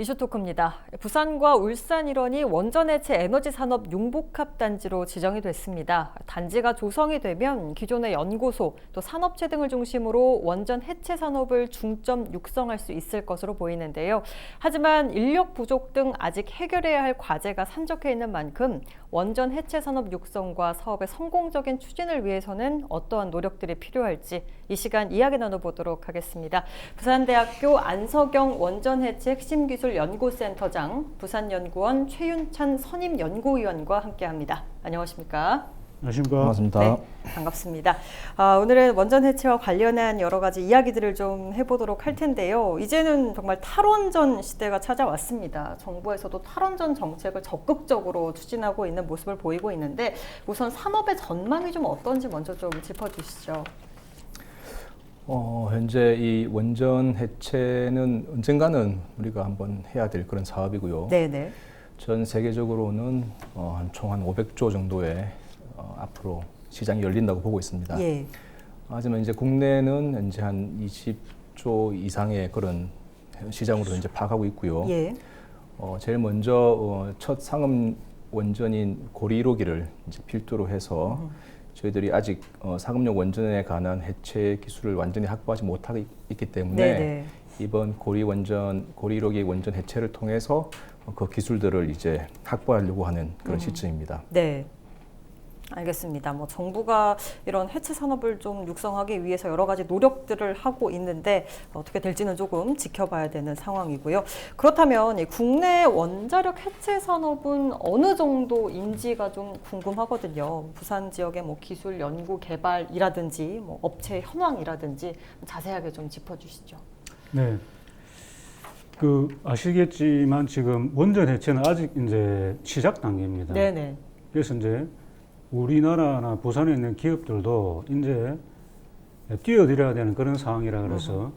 이슈토크입니다. 부산과 울산 일원이 원전해체 에너지산업 융복합 단지로 지정이 됐습니다. 단지가 조성이 되면 기존의 연구소, 또 산업체 등을 중심으로 원전 해체 산업을 중점 육성할 수 있을 것으로 보이는데요. 하지만 인력 부족 등 아직 해결해야 할 과제가 산적해 있는 만큼 원전 해체 산업 육성과 사업의 성공적인 추진을 위해서는 어떠한 노력들이 필요할지 이 시간 이야기 나눠보도록 하겠습니다. 부산대학교 안석영 원전해체 핵심기술연구센터장, 부산연구원 최윤찬 선임연구위원과 함께합니다. 안녕하십니까? 안녕하십니까? 반갑습니다. 네, 반갑습니다. 오늘은 원전 해체와 관련한 여러 가지 이야기들을 좀 해보도록 할 텐데요. 이제는 정말 탈원전 시대가 찾아왔습니다. 정부에서도 탈원전 정책을 적극적으로 추진하고 있는 모습을 보이고 있는데 우선 산업의 전망이 좀 어떤지 먼저 좀 짚어주시죠. 현재 이 원전 해체는 언젠가는 우리가 한번 해야 될 그런 사업이고요. 네네. 전 세계적으로는 총 한 500조 정도의 앞으로 시장이 열린다고 보고 있습니다. 예. 하지만 이제 국내는 이제 한 20조 이상의 그런 시장으로 이제 파악하고 있고요. 예. 제일 먼저 첫 상업 원전인 고리 1호기를 이제 필두로 해서 저희들이 아직 상업용 원전에 관한 해체 기술을 완전히 확보하지 못하고 있기 때문에 네네. 이번 고리 1호기 원전 해체를 통해서 그 기술들을 이제 확보하려고 하는 그런 시점입니다. 네. 알겠습니다. 정부가 이런 해체 산업을 좀 육성하기 위해서 여러 가지 노력들을 하고 있는데 어떻게 될지는 조금 지켜봐야 되는 상황이고요. 그렇다면 이 국내 원자력 해체 산업은 어느 정도인지가 좀 궁금하거든요. 부산 지역의 기술 연구 개발이라든지 업체 현황이라든지 자세하게 좀 짚어주시죠. 네. 아시겠지만 지금 원전 해체는 아직 이제 시작 단계입니다. 네네. 그래서 이제 우리나라나 부산에 있는 기업들도 이제 뛰어들어야 되는 그런 상황이라 그래서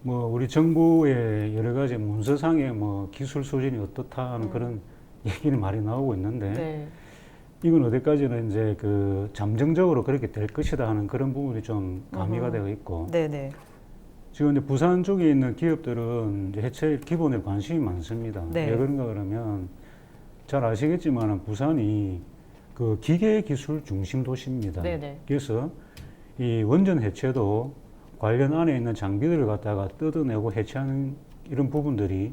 우리 정부의 여러 가지 문서상의 기술 수준이 어떻다 하는 그런 얘기는 많이 나오고 있는데 네. 이건 어디까지는 이제 잠정적으로 그렇게 될 것이다 하는 그런 부분이 좀 가미가 되어 있고 네네. 지금 이제 부산 쪽에 있는 기업들은 이제 해체 기본에 관심이 많습니다. 네. 왜 그런가 그러면 잘 아시겠지만 부산이 기계 기술 중심 도시입니다. 네네. 그래서 이 원전 해체도 관련 안에 있는 장비들을 갖다가 뜯어내고 해체하는 이런 부분들이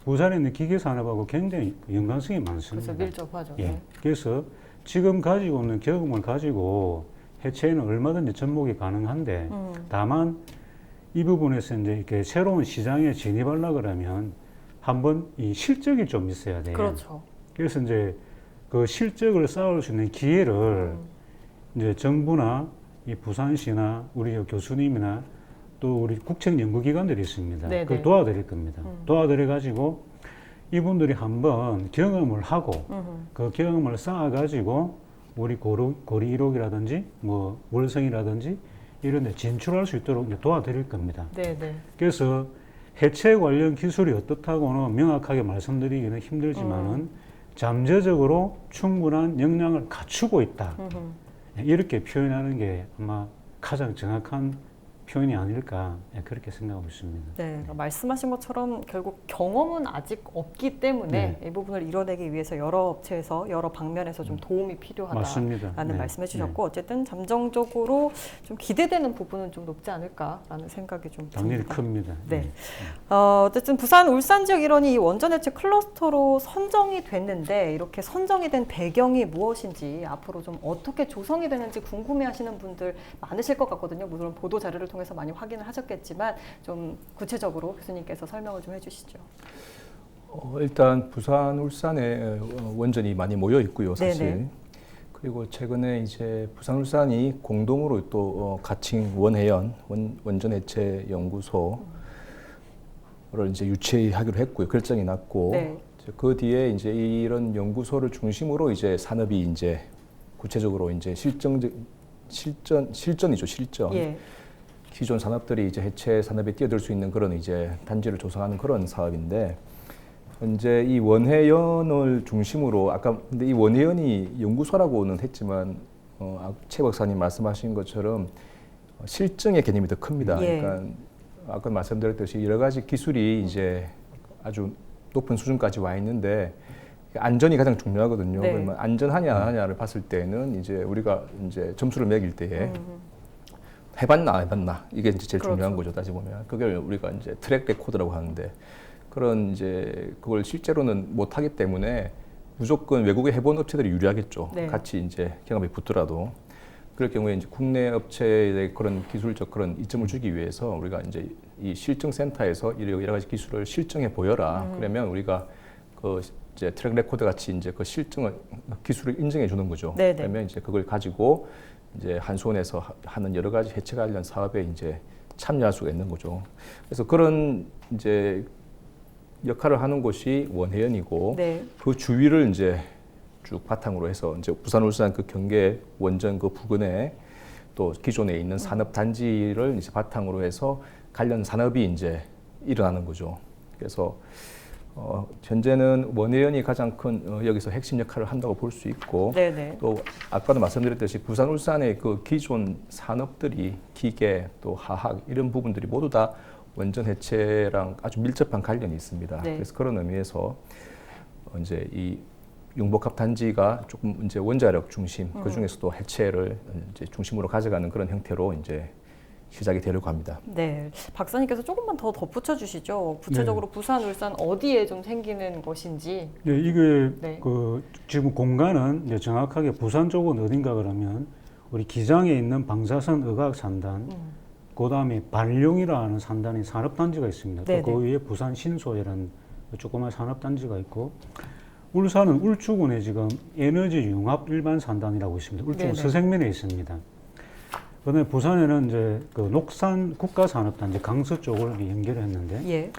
부산에 있는 기계 산업하고 굉장히 연관성이 많습니다. 그래서 밀접하죠. 예. 네. 그래서 지금 가지고 있는 경험을 가지고 해체에는 얼마든지 접목이 가능한데 다만 이 부분에서 이제 이렇게 새로운 시장에 진입하려 그러면 한번 이 실적이 좀 있어야 돼요. 그렇죠. 그래서 이제 그 실적을 쌓을 수 있는 기회를 이제 정부나 이 부산시나 우리 교수님이나 또 우리 국책 연구기관들이 있습니다. 네네. 그걸 도와드릴 겁니다. 도와드려 가지고 이분들이 한번 경험을 하고 그 경험을 쌓아 가지고 우리 고리 1호기라든지 월성이라든지 이런 데 진출할 수 있도록 이제 도와드릴 겁니다. 네네. 그래서 해체 관련 기술이 어떻다고는 명확하게 말씀드리기는 힘들지만은 잠재적으로 충분한 역량을 갖추고 있다. 이렇게 표현하는 게 아마 가장 정확한 표현이 아닐까 그렇게 생각하고 있습니다. 네, 말씀하신 것처럼 결국 경험은 아직 없기 때문에 이 부분을 이뤄내기 위해서 여러 업체에서 여러 방면에서 좀 도움이 필요하다라는 말씀해 주셨고 어쨌든 잠정적으로 좀 기대되는 부분은 좀 높지 않을까라는 생각이 좀 당연히 듭니다. 큽니다. 네. 어쨌든 부산, 울산 지역 일원이 이 원전 해체 클러스터로 선정이 됐는데 이렇게 선정이 된 배경이 무엇인지 앞으로 좀 어떻게 조성이 되는지 궁금해하시는 분들 많으실 것 같거든요. 물론 보도 자료를 통해서 많이 확인을 하셨겠지만 좀 구체적으로 교수님께서 설명을 좀 해주시죠. 일단 부산, 울산에 원전이 많이 모여 있고요, 사실. 네네. 그리고 최근에 이제 부산, 울산이 공동으로 또 가칭 원해연 원전 해체 연구소를 이제 유치하기로 했고요, 결정이 났고. 네. 그 뒤에 이제 이런 연구소를 중심으로 이제 산업이 이제 구체적으로 이제 실전이죠, 실전. 예. 기존 산업들이 이제 해체 산업에 뛰어들 수 있는 그런 이제 단지를 조성하는 그런 사업인데 현재 이 원해연을 중심으로 근데 이 원해연이 연구소라고는 했지만 최 박사님 말씀하신 것처럼 실증의 개념이 더 큽니다. 예. 그러니까 아까 말씀드렸듯이 여러 가지 기술이 이제 아주 높은 수준까지 와 있는데 안전이 가장 중요하거든요. 네. 그러면 안전하냐 안 하냐를 봤을 때는 이제 우리가 이제 점수를 매길 때에 해봤나 안 해봤나 이게 이제 제일 그렇죠. 중요한 거죠. 따지 보면 그걸 우리가 이제 트랙 레코드라고 하는데 그런 이제 그걸 실제로는 못 하기 때문에 무조건 외국에 해본 업체들이 유리하겠죠. 네. 같이 이제 경험이 붙더라도 그럴 경우에 이제 국내 업체의 그런 기술적 그런 이점을 주기 위해서 우리가 이제 이 실증 센터에서 여러 가지 기술을 실증해 보여라. 그러면 우리가 그 이제 트랙 레코드 같이 이제 그 실증을 기술을 인정해 주는 거죠. 네네. 그러면 이제 그걸 가지고 이제 한수원에서 하는 여러 가지 해체 관련 사업에 이제 참여할 수가 있는 거죠. 그래서 그런 이제 역할을 하는 곳이 원해연이고 네. 그 주위를 이제 쭉 바탕으로 해서 이제 부산, 울산 그 경계 원전 그 부근에 또 기존에 있는 산업 단지를 이제 바탕으로 해서 관련 산업이 이제 일어나는 거죠. 그래서 현재는 원해연이 가장 큰 여기서 핵심 역할을 한다고 볼 수 있고 네네. 또 아까도 말씀드렸듯이 부산, 울산의 그 기존 산업들이 기계 또 화학 이런 부분들이 모두 다 원전 해체랑 아주 밀접한 관련이 있습니다. 네. 그래서 그런 의미에서 이제 이 융복합 단지가 조금 이제 원자력 중심 그 중에서도 해체를 이제 중심으로 가져가는 그런 형태로 이제 시작이 되려고 합니다. 네, 박사님께서 조금만 더 덧붙여 주시죠. 구체적으로 부산, 울산 어디에 좀 생기는 것인지. 네, 이게 네. 그 지금 공간은 이제 정확하게 부산 쪽은 어딘가 그러면 우리 기장에 있는 방사선 의과학 산단, 그다음에 반룡이라는 산단이 산업단지가 있습니다. 네네. 또 그 위에 부산 신소이라는 조그만 산업단지가 있고, 울산은 울주군에 지금 에너지 융합 일반 산단이라고 있습니다. 울주군 네네. 서생면에 있습니다. 그다음에 부산에는 이제 그 녹산 국가산업단지 강서 쪽을 연결을 했는데, 예.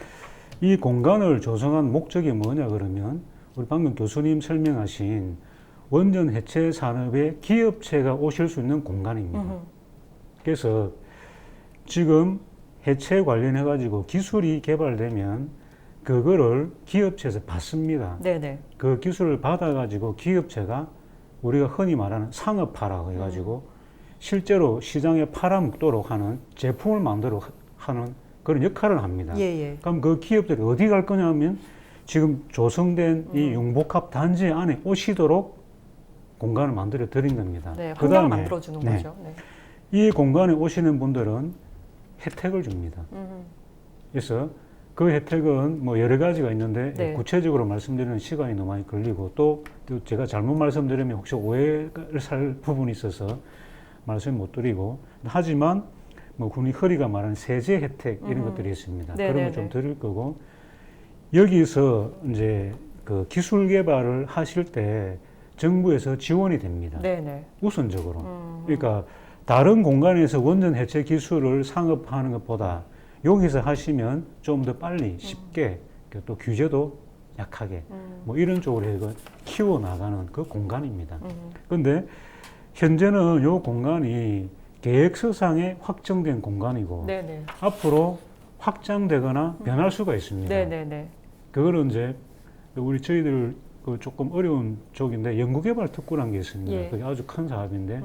이 공간을 조성한 목적이 뭐냐 그러면 우리 방금 교수님 설명하신 원전 해체 산업의 기업체가 오실 수 있는 공간입니다. 그래서 지금 해체 관련해 가지고 기술이 개발되면 그거를 기업체에서 받습니다. 네네. 그 기술을 받아 가지고 기업체가 우리가 흔히 말하는 상업화라고 해 가지고 실제로 시장에 팔아먹도록 하는 제품을 만들어 하는 그런 역할을 합니다. 예예. 그럼 그 기업들이 어디 갈 거냐면 지금 조성된 이 융복합 단지 안에 오시도록 공간을 만들어 드린 겁니다. 네, 그 환경을 다음에 만들어 주는 거죠. 네. 이 공간에 오시는 분들은 혜택을 줍니다. 그래서 그 혜택은 뭐 여러 가지가 있는데 네. 구체적으로 말씀드리는 시간이 너무 많이 걸리고 또 제가 잘못 말씀드리면 혹시 오해를 살 부분이 있어서 말씀 못 드리고, 하지만 뭐 흔히 허리가 말하는 세제 혜택 이런 것들이 있습니다. 네네네. 그런 걸 좀 드릴 거고, 여기서 이제 그 기술 개발을 하실 때 정부에서 지원이 됩니다. 네네. 우선적으로. 그러니까 다른 공간에서 원전 해체 기술을 상업화하는 것보다 여기서 하시면 좀 더 빨리 쉽게 또 규제도 약하게 뭐 이런 쪽으로 해서 키워 나가는 그 공간입니다. 그런데 현재는 이 공간이 계획서상에 확정된 공간이고 네네. 앞으로 확장되거나 변할 수가 있습니다. 네네네. 그거는 이제 우리 저희들 그 조금 어려운 쪽인데 연구개발 특구라는 게 있습니다. 예. 그게 아주 큰 사업인데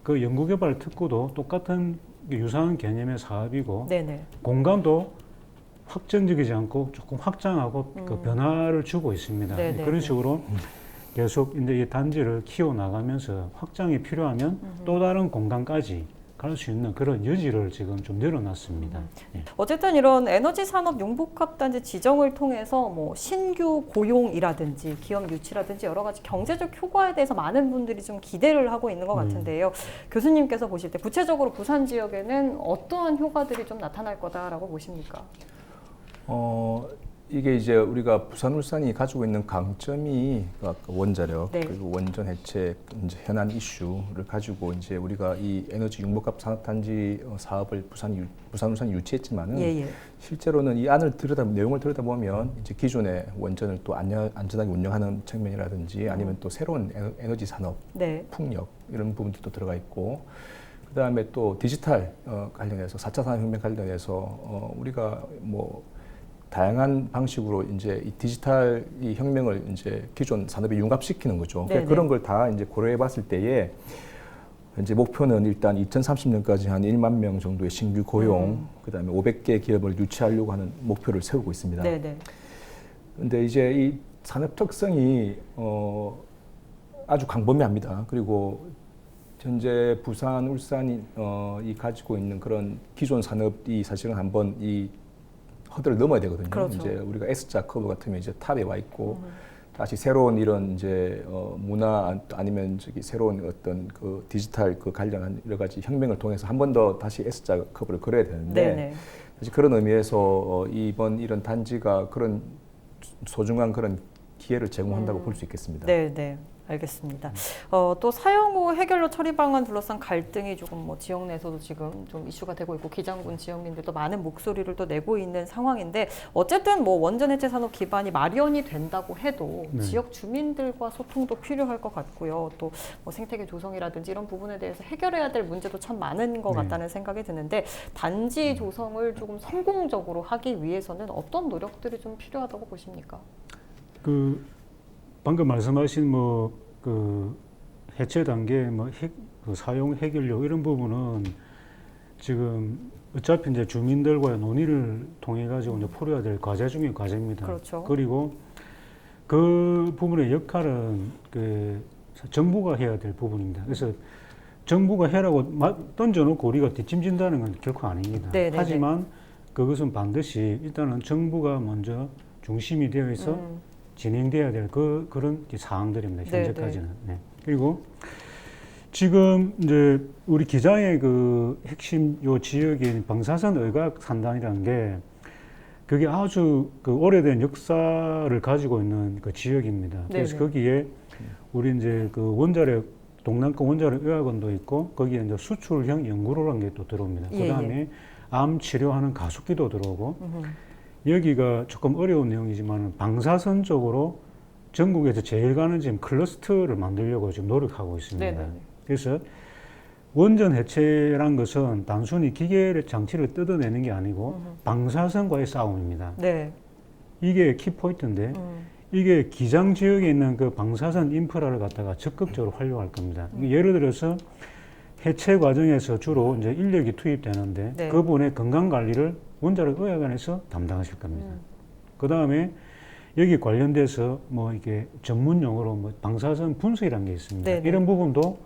그 연구개발 특구도 똑같은 유사한 개념의 사업이고 네네. 공간도 확정적이지 않고 조금 확장하고 그 변화를 주고 있습니다. 네네. 그런 식으로 계속 이제 이 단지를 키워 나가면서 확장이 필요하면 또 다른 공간까지 갈 수 있는 그런 여지를 지금 좀 늘어놨습니다. 예. 어쨌든 이런 에너지 산업 융복합단지 지정을 통해서 뭐 신규 고용이라든지 기업 유치라든지 여러 가지 경제적 효과에 대해서 많은 분들이 좀 기대를 하고 있는 것 같은데요. 교수님께서 보실 때 구체적으로 부산 지역에는 어떠한 효과들이 좀 나타날 거다라고 보십니까? 이게 이제 우리가 부산, 울산이 가지고 있는 강점이 원자력 네. 그리고 원전 해체 이제 현안 이슈를 가지고 이제 우리가 이 에너지 융복합 산업단지 사업을 부산, 울산이 유치했지만은 예예. 실제로는 이 안을 내용을 들여다보면 이제 기존의 원전을 또 안전하게 운영하는 측면이라든지 아니면 또 새로운 에너지 산업, 네. 풍력 이런 부분들도 들어가 있고, 그 다음에 또 디지털 관련해서 4차 산업혁명 관련해서 우리가 뭐 다양한 방식으로 이제 이 디지털 이 혁명을 이제 기존 산업에 융합시키는 거죠. 그러니까 그런 걸 다 이제 고려해봤을 때에 이제 목표는 일단 2030년까지 한 1만 명 정도의 신규 고용, 그다음에 500개 기업을 유치하려고 하는 목표를 세우고 있습니다. 네네. 근데 이제 이 산업 특성이 아주 광범위합니다. 그리고 현재 부산, 울산이 이 가지고 있는 그런 기존 산업이 사실은 한번 이 허들을 넘어야 되거든요. 그렇죠. 이제 우리가 S자 커브 같으면 이제 탑에 와 있고 다시 새로운 이런 이제 문화 아니면 저기 새로운 어떤 그 디지털 그 관련한 여러 가지 혁명을 통해서 한 번 더 다시 S자 커브를 그려야 되는데 네네. 사실 그런 의미에서 이번 이런 단지가 그런 소중한 그런 기회를 제공한다고 볼 수 있겠습니다. 네. 알겠습니다. 또 사용 후 해결료 처리 방안 둘러싼 갈등이 조금 뭐 지역 내에서도 지금 좀 이슈가 되고 있고 기장군 지역민들도 많은 목소리를 또 내고 있는 상황인데 어쨌든 뭐 원전 해체 산업 기반이 마련이 된다고 해도 네. 지역 주민들과 소통도 필요할 것 같고요. 또 뭐 생태계 조성이라든지 이런 부분에 대해서 해결해야 될 문제도 참 많은 것 네. 같다는 생각이 드는데 단지 조성을 조금 성공적으로 하기 위해서는 어떤 노력들이 좀 필요하다고 보십니까? 그 방금 말씀하신 그 해체 단계 그 사용 해결료 이런 부분은 지금 어차피 이제 주민들과의 논의를 통해 가지고 이제 풀어야 될 과제 중에 과제입니다. 그렇죠. 그리고 그 부분의 역할은 그 정부가 해야 될 부분입니다. 그래서 정부가 해라고 던져놓고 우리가 뒷짐진다는 건 결코 아닙니다. 네네네. 하지만 그것은 반드시 일단은 정부가 먼저 중심이 되어 있어 진행돼야 될 그런 사항들입니다. 현재까지는. 네. 그리고 지금 이제 우리 기장의 그 핵심 요 지역인 방사선 의각 산단이라는 게 그게 아주 그 오래된 역사를 가지고 있는 그 지역입니다. 그래서 네네. 거기에 우리 이제 그 원자력 동남권 원자력 의학원도 있고 거기에 이제 수출형 연구로라는 게 또 들어옵니다. 예, 그다음에 암 치료하는 가습기도 들어오고 여기가 조금 어려운 내용이지만 방사선 쪽으로 전국에서 제일 가는 지금 클러스터를 만들려고 지금 노력하고 있습니다. 네네. 그래서 원전 해체란 것은 단순히 기계 장치를 뜯어내는 게 아니고 방사선과의 싸움입니다. 네. 이게 키포인트인데 이게 기장 지역에 있는 그 방사선 인프라를 갖다가 적극적으로 활용할 겁니다. 예를 들어서 해체 과정에서 주로 이제 인력이 투입되는데 네. 그분의 건강 관리를 원자력 의학원에서 담당하실 겁니다. 그 다음에 여기 관련돼서 뭐 이게 전문 용어로 뭐 방사선 분수이라는 게 있습니다. 네네. 이런 부분도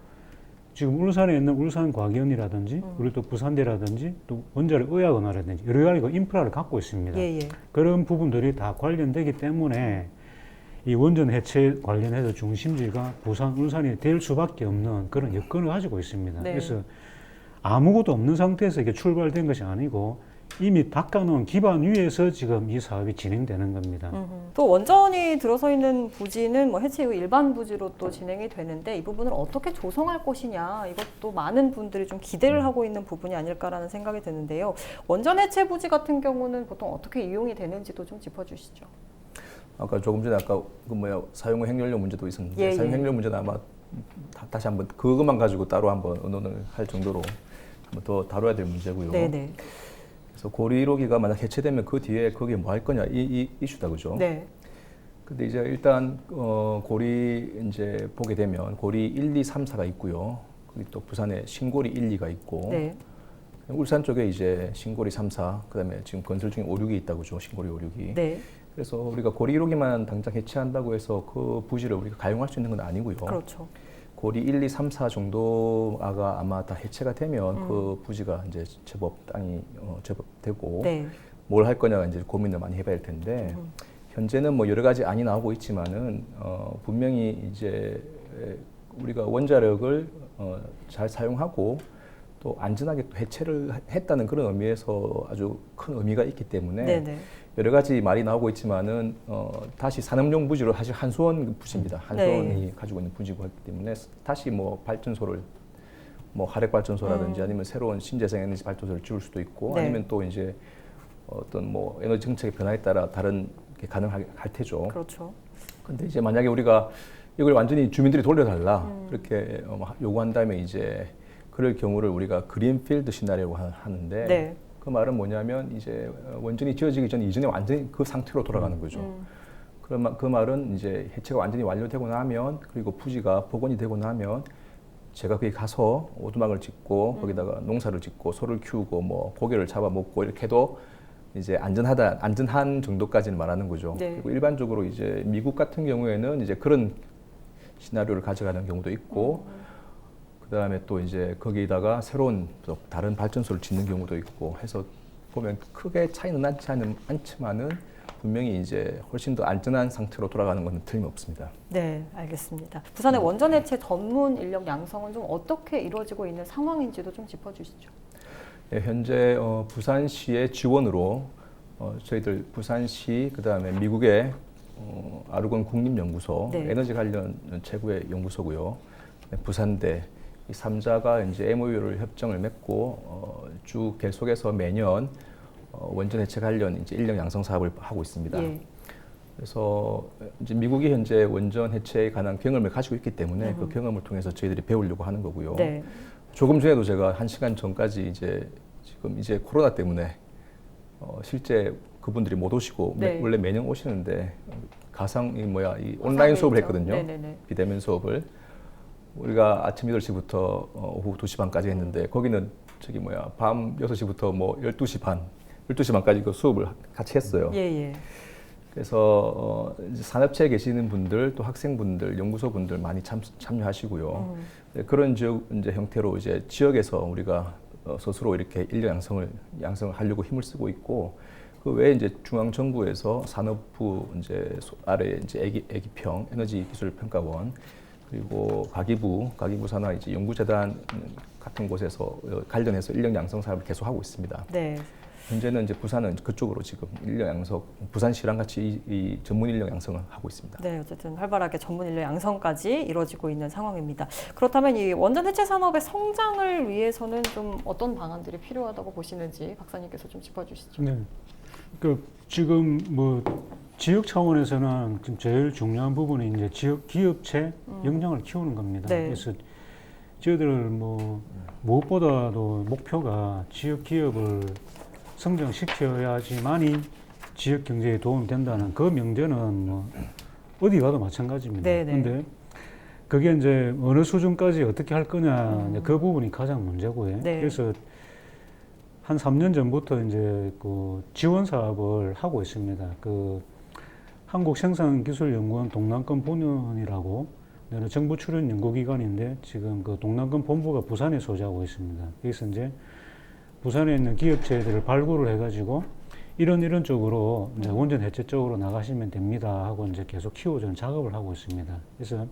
지금 울산에 있는 울산과기원이라든지 그리고 또 부산대라든지 또 원자력 의학원이라든지 여러 가지 그 인프라를 갖고 있습니다. 예. 그런 부분들이 다 관련되기 때문에 이 원전 해체 관련해서 중심지가 부산, 울산이 될 수밖에 없는 그런 여건을 가지고 있습니다. 네. 그래서 아무것도 없는 상태에서 이게 출발된 것이 아니고 이미 닦아놓은 기반 위에서 지금 이 사업이 진행되는 겁니다. 또 원전이 들어서 있는 부지는 뭐 해체 후 일반 부지로 또 진행이 되는데 이 부분을 어떻게 조성할 것이냐 이것도 많은 분들이 좀 기대를 하고 있는 부분이 아닐까라는 생각이 드는데요. 원전 해체 부지 같은 경우는 보통 어떻게 이용이 되는지도 좀 짚어주시죠. 아까 조금 전에 아까 사용 후 행렬료 문제도 있었는데 예, 사용 예. 행렬료 문제는 아마 다시 한번 그것만 가지고 따로 한번 의논을 할 정도로 한번 더 다뤄야 될 문제고요. 네네. 그래서 고리 1호기가 만약 해체되면 그 뒤에 거기에 뭐 할 거냐 이 이슈다 그죠? 네. 근데 이제 일단 고리 이제 보게 되면 고리 1, 2, 3, 4가 있고요. 그리고 또 부산에 신고리 1, 2가 있고 네. 울산 쪽에 이제 신고리 3, 4 그다음에 지금 건설 중에 5, 6이 있다고 죠. 신고리 5, 6이. 네. 그래서 우리가 고리 1호기만 당장 해체한다고 해서 그 부지를 우리가 가용할 수 있는 건 아니고요. 그렇죠. 고리 1, 2, 3, 4 정도가 아마 다 해체가 되면 그 부지가 이제 제법 땅이 제법 되고 네. 뭘 할 거냐가 이제 고민을 많이 해봐야 할 텐데 현재는 뭐 여러 가지 안이 나오고 있지만은 분명히 이제 우리가 원자력을 잘 사용하고 또 안전하게 또 해체를 했다는 그런 의미에서 아주 큰 의미가 있기 때문에 네네. 여러 가지 말이 나오고 있지만은 다시 산업용 부지로 사실 한수원 부지입니다. 한수원이 네. 가지고 있는 부지고 하기 때문에 다시 뭐 발전소를 뭐 화력 발전소라든지 아니면 새로운 신재생 에너지 발전소를 지을 수도 있고 네. 아니면 또 이제 어떤 뭐 에너지 정책의 변화에 따라 다른 게 가능할 테죠. 그렇죠. 근데 이제 만약에 우리가 이걸 완전히 주민들이 돌려달라 그렇게 요구한다면 이제 그럴 경우를 우리가 그린필드 시나리오라고 하는데 네. 그 말은 뭐냐면 이제 원전이 지어지기 전 이전에 완전히 그 상태로 돌아가는 거죠. 그 말은 이제 해체가 완전히 완료되고 나면 그리고 부지가 복원이 되고 나면 제가 거기 가서 오두막을 짓고 거기다가 농사를 짓고 소를 키우고 뭐 고기를 잡아먹고 이렇게 해도 이제 안전한 정도까지는 말하는 거죠. 네. 그리고 일반적으로 이제 미국 같은 경우에는 이제 그런 시나리오를 가져가는 경우도 있고, 그다음에 또 이제 거기다가 새로운 또 다른 발전소를 짓는 경우도 있고 해서 보면 크게 차이는 나지 않지만은 분명히 이제 훨씬 더 안전한 상태로 돌아가는 것은 틀림없습니다. 네, 알겠습니다. 부산의 원전 해체 전문 인력 양성은 좀 어떻게 이루어지고 있는 상황인지도 좀 짚어주시죠. 네, 현재 부산시의 지원으로 저희들 부산시 그다음에 미국의 아르곤 국립연구소 네. 에너지 관련 최고의 연구소고요. 부산대 이 3자가 이제 MOU를 협정을 맺고 쭉 계속해서 매년 원전 해체 관련 이제 인력 양성 사업을 하고 있습니다. 예. 그래서 이제 미국이 현재 원전 해체에 관한 경험을 가지고 있기 때문에 그 경험을 통해서 저희들이 배우려고 하는 거고요. 네. 조금 전에도 제가 1시간 전까지 이제 지금 이제 코로나 때문에 실제 그분들이 못 오시고 네. 원래 매년 오시는데 이 온라인 수업을 했거든요. 네네네. 비대면 수업을 우리가 아침 8시부터 오후 2시 반까지 했는데 거기는 밤 6시부터 뭐 12시 반까지 그 수업을 같이 했어요. 예, 예. 그래서 이제 산업체에 계시는 분들, 또 학생분들, 연구소분들 많이 참여하시고요. 그런 지역 이제 형태로 이제 지역에서 우리가 스스로 이렇게 인력 양성을 하려고 힘을 쓰고 있고, 그 외에 이제 중앙 정부에서 산업부 이제 아래 이제 애기평 에너지기술평가원, 그리고 가기부 산하 이제 연구재단 같은 곳에서 관련해서 인력 양성 사업을 계속 하고 있습니다. 네. 현재는 이제 부산은 그쪽으로 지금 인력 양성, 부산시랑 같이 이 전문 인력 양성을 하고 있습니다. 네, 어쨌든 활발하게 전문 인력 양성까지 이루어지고 있는 상황입니다. 그렇다면 이 원전 해체 산업의 성장을 위해서는 좀 어떤 방안들이 필요하다고 보시는지 박사님께서 좀 짚어주시죠. 네. 지금 뭐 지역 차원에서는 지금 제일 중요한 부분이 이제 지역 기업체 역량을 키우는 겁니다. 네. 그래서 저희들 뭐 무엇보다도 목표가 지역 기업을 성장시켜야지만이 지역 경제에 도움이 된다는 그 명제는 뭐 어디 가도 마찬가지입니다. 네네. 그런데 그게 이제 어느 수준까지 어떻게 할 거냐 이제 그 부분이 가장 문제고요. 네. 그래서 한 3년 전부터 이제 그 지원 사업을 하고 있습니다. 그 한국생산기술연구원 동남권 본연이라고 정부 출연 연구기관인데 지금 그 동남권 본부가 부산에 소재하고 있습니다. 그래서 이제 부산에 있는 기업체들을 발굴을 해가지고 이런 쪽으로 이제 원전 해체 쪽으로 나가시면 됩니다 하고 이제 계속 키워주는 작업을 하고 있습니다. 그래서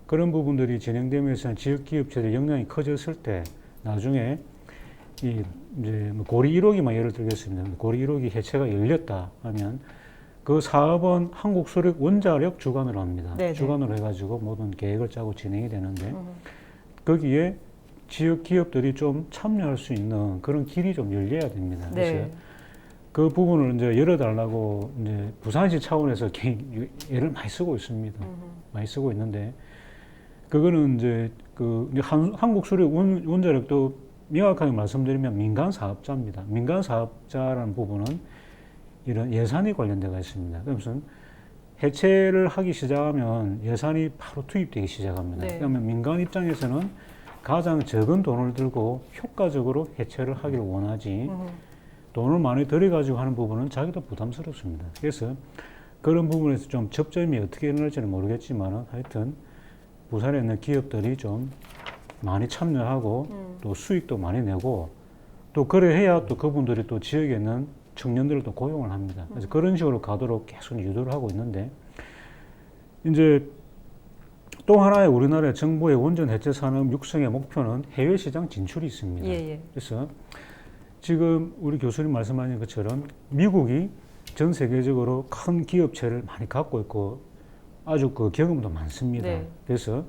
그런 부분들이 진행되면서 지역 기업체들 역량이 커졌을 때 나중에 이제 뭐 고리 1호기만 예를 들겠습니다. 고리 1호기 해체가 열렸다 하면 그 사업은 한국수력 원자력 주관으로 합니다. 네네. 주관으로 해가지고 모든 계획을 짜고 진행이 되는데 거기에 지역 기업들이 좀 참여할 수 있는 그런 길이 좀 열려야 됩니다. 그래서 네. 그 부분을 이제 열어달라고 이제 부산시 차원에서 애를 많이 쓰고 있습니다. 많이 쓰고 있는데 그거는 이제 한국수력 원자력도 명확하게 말씀드리면 민간 사업자입니다. 민간 사업자라는 부분은 이런 예산이 관련되어 있습니다. 그래서 해체를 하기 시작하면 예산이 바로 투입되기 시작합니다. 네. 그러면 민간 입장에서는 가장 적은 돈을 들고 효과적으로 해체를 하기를 원하지 돈을 많이 들여가지고 하는 부분은 자기도 부담스럽습니다. 그래서 그런 부분에서 좀 접점이 어떻게 일어날지는 모르겠지만 하여튼 부산에 있는 기업들이 좀 많이 참여하고 또 수익도 많이 내고 또 그래 해야 또 그분들이 또 지역에 있는 청년들을 또 고용을 합니다. 그래서 그런 식으로 가도록 계속 유도를 하고 있는데 이제 또 하나의 우리나라의 정부의 원전 해체 산업 육성의 목표는 해외 시장 진출이 있습니다. 예. 그래서 지금 우리 교수님 말씀하신 것처럼 미국이 전 세계적으로 큰 기업체를 많이 갖고 있고 아주 그 경험도 많습니다. 네. 그래서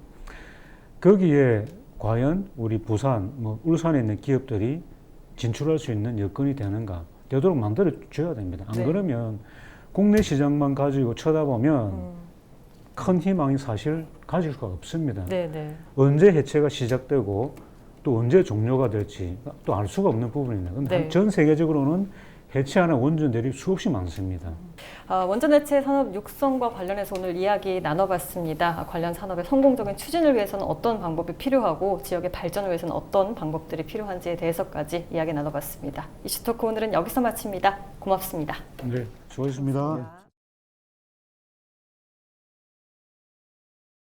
거기에 과연 우리 부산, 뭐 울산에 있는 기업들이 진출할 수 있는 여건이 되는가 되도록 만들어 줘야 됩니다. 안 네. 그러면 국내 시장만 가지고 쳐다보면 큰 희망이 사실 가질 수가 없습니다. 네. 언제 해체가 시작되고 또 언제 종료가 될지 또 알 수가 없는 부분입니다. 근데 네. 전 세계적으로는 해체하는 원전들이 수없이 많습니다. 원전 해체 산업 육성과 관련해서 오늘 이야기 나눠봤습니다. 관련 산업의 성공적인 추진을 위해서는 어떤 방법이 필요하고 지역의 발전을 위해서는 어떤 방법들이 필요한지에 대해서까지 이야기 나눠봤습니다. 이슈토크 오늘은 여기서 마칩니다. 고맙습니다. 네, 수고하셨습니다.